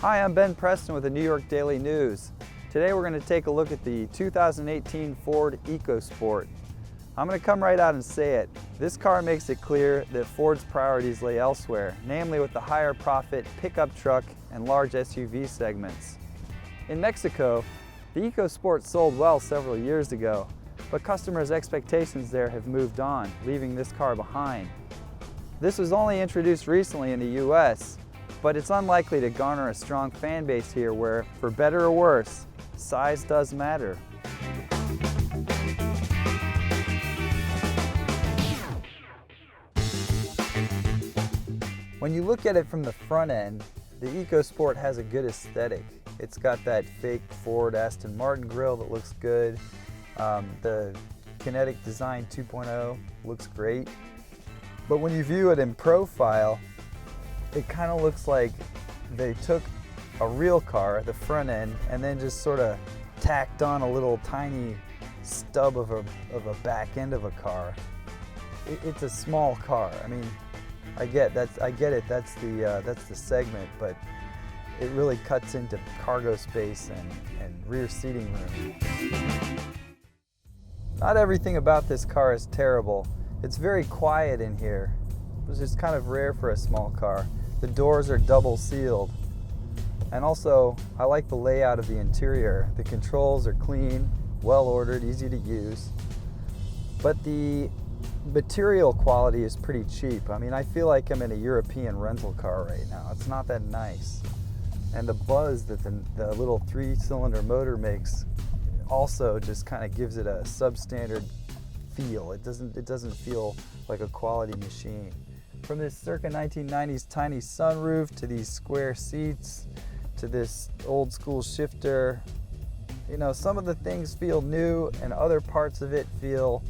Hi, I'm Ben Preston with the New York Daily News. Today we're going to take a look at the 2018 Ford EcoSport. I'm going to come right out and say it. This car makes it clear that Ford's priorities lay elsewhere, namely with the higher profit pickup truck and large SUV segments. In Mexico, the EcoSport sold well several years ago, but customers' expectations there have moved on, leaving this car behind. This was only introduced recently in the US, but it's unlikely to garner a strong fan base here where, for better or worse, size does matter. When you look at it from the front end, the EcoSport has a good aesthetic. It's got that fake Ford Aston Martin grille that looks good. The Kinetic Design 2.0 looks great. But when you view it in profile, it kind of looks like they took a real car, the front end, and then just sort of tacked on a little tiny stub of a back end of a car. It's a small car. I mean, I get it. That's the segment, but it really cuts into cargo space and rear seating room. Not everything about this car is terrible. It's very quiet in here, which is kind of rare for a small car. The doors are double sealed. And also, I like the layout of the interior. The controls are clean, well ordered, easy to use. But the material quality is pretty cheap. I mean, I feel like I'm in a European rental car right now. It's not that nice. And the buzz that the little 3-cylinder motor makes also just kind of gives it a substandard feel. It doesn't feel like a quality machine. From this circa 1990s tiny sunroof to these square seats to this old school shifter, you know, some of the things feel new and other parts of it feel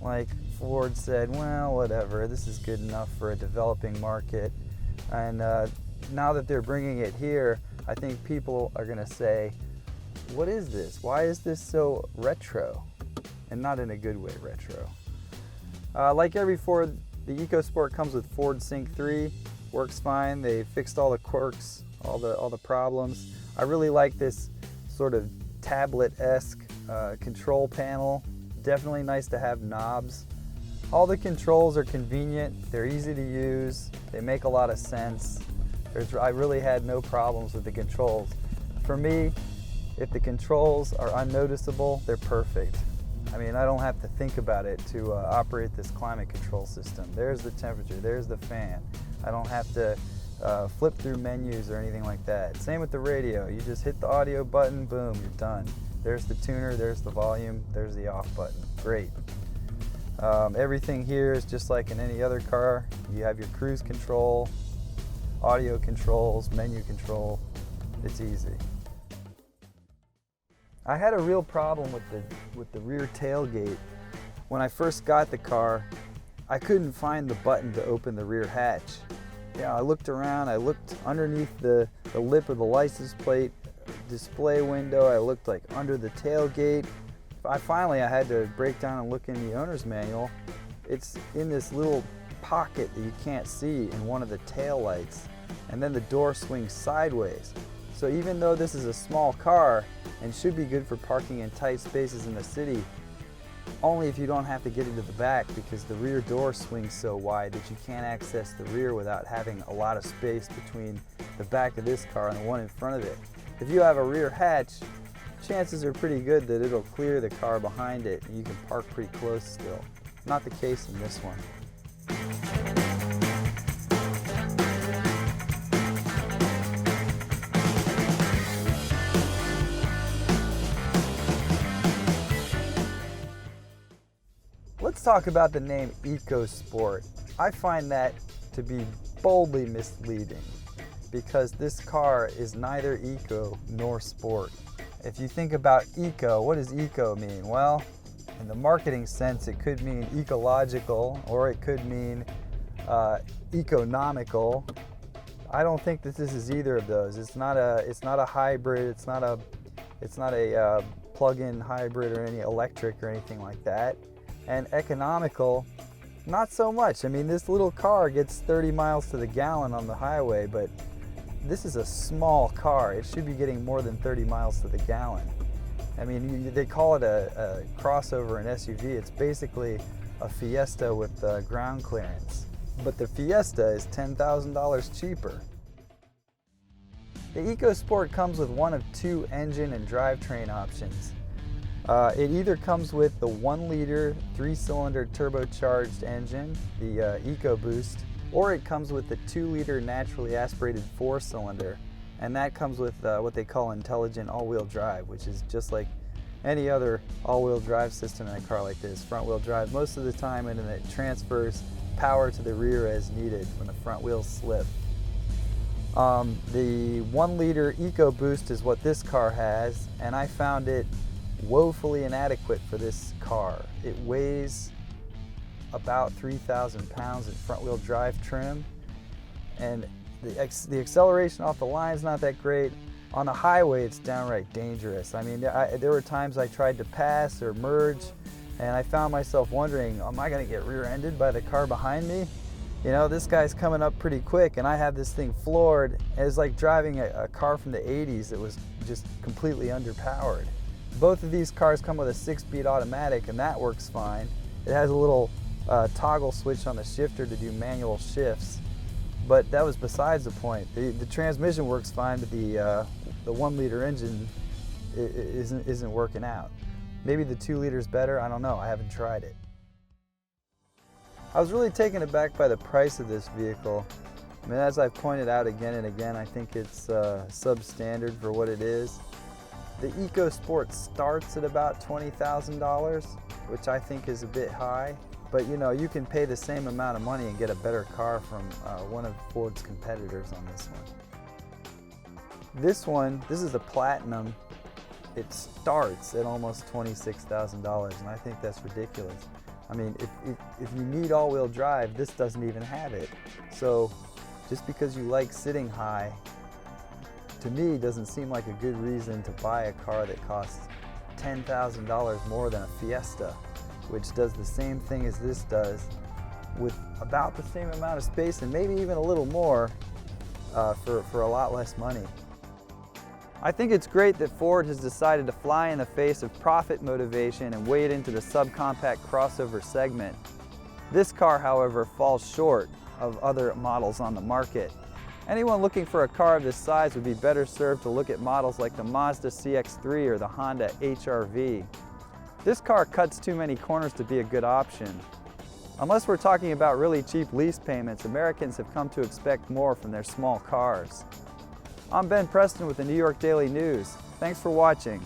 like Ford said, well, whatever, this is good enough for a developing market. And now that they're bringing it here, I think people are going to say, what is this? Why is this so retro? And not in a good way retro. Like every Ford, the EcoSport comes with Ford Sync 3, works fine. They fixed all the quirks, all the problems. I really like this sort of tablet-esque control panel. Definitely nice to have knobs. All the controls are convenient. They're easy to use. They make a lot of sense. I really had no problems with the controls. For me, if the controls are unnoticeable, they're perfect. I mean, I don't have to think about it to operate this climate control system. There's the temperature, there's the fan. I don't have to flip through menus or anything like that. Same with the radio. You just hit the audio button, boom, you're done. There's the tuner, there's the volume, there's the off button. Great. Everything here is just like in any other car. You have your cruise control, audio controls, menu control. It's easy. I had a real problem with the rear tailgate. When I first got the car, I couldn't find the button to open the rear hatch. Yeah, I looked around, I looked underneath the lip of the license plate display window, I looked like under the tailgate. Finally I had to break down and look in the owner's manual. It's in this little pocket that you can't see in one of the tail lights, and then the door swings sideways. So even though this is a small car and should be good for parking in tight spaces in the city, only if you don't have to get into the back, because the rear door swings so wide that you can't access the rear without having a lot of space between the back of this car and the one in front of it. If you have a rear hatch, chances are pretty good that it'll clear the car behind it and you can park pretty close still. Not the case in this one. Let's talk about the name EcoSport. I find that to be boldly misleading because this car is neither eco nor sport. If you think about eco, what does eco mean? Well, in the marketing sense, it could mean ecological or it could mean economical. I don't think that this is either of those. It's not a hybrid. It's not a plug-in hybrid or any electric or anything like that. And economical, not so much. I mean, this little car gets 30 miles to the gallon on the highway, but this is a small car. It should be getting more than 30 miles to the gallon. I mean, they call it a crossover, an SUV. It's basically a Fiesta with ground clearance. But the Fiesta is $10,000 cheaper. The EcoSport comes with one of two engine and drivetrain options. It either comes with the 1-liter 3-cylinder turbocharged engine, the EcoBoost, or it comes with the 2-liter naturally aspirated 4-cylinder, and that comes with what they call intelligent all-wheel drive, which is just like any other all-wheel drive system in a car like this, front-wheel drive most of the time, and then it transfers power to the rear as needed when the front wheels slip. The 1-liter EcoBoost is what this car has, and I found it woefully inadequate for this car. It weighs about 3,000 pounds in front-wheel drive trim, and the acceleration off the line is not that great. On the highway, it's downright dangerous. I mean, there were times I tried to pass or merge, and I found myself wondering, am I going to get rear-ended by the car behind me? You know, this guy's coming up pretty quick, and I have this thing floored. It's like driving a car from the 80s that was just completely underpowered. Both of these cars come with a 6-speed automatic, and that works fine. It has a little toggle switch on the shifter to do manual shifts, but that was besides the point. The transmission works fine, but the 1-liter engine isn't working out. Maybe the 2-liter's better, I don't know, I haven't tried it. I was really taken aback by the price of this vehicle. I mean, as I've pointed out again and again, I think it's substandard for what it is. The EcoSport starts at about $20,000, which I think is a bit high. But you know, you can pay the same amount of money and get a better car from one of Ford's competitors on this one. This is a Platinum. It starts at almost $26,000, and I think that's ridiculous. I mean, if you need all-wheel drive, this doesn't even have it. So just because you like sitting high, to me, doesn't seem like a good reason to buy a car that costs $10,000 more than a Fiesta, which does the same thing as this does, with about the same amount of space and maybe even a little more for a lot less money. I think it's great that Ford has decided to fly in the face of profit motivation and wade into the subcompact crossover segment. This car, however, falls short of other models on the market. Anyone looking for a car of this size would be better served to look at models like the Mazda CX-3 or the Honda HR-V. This car cuts too many corners to be a good option. Unless we're talking about really cheap lease payments, Americans have come to expect more from their small cars. I'm Ben Preston with the New York Daily News. Thanks for watching.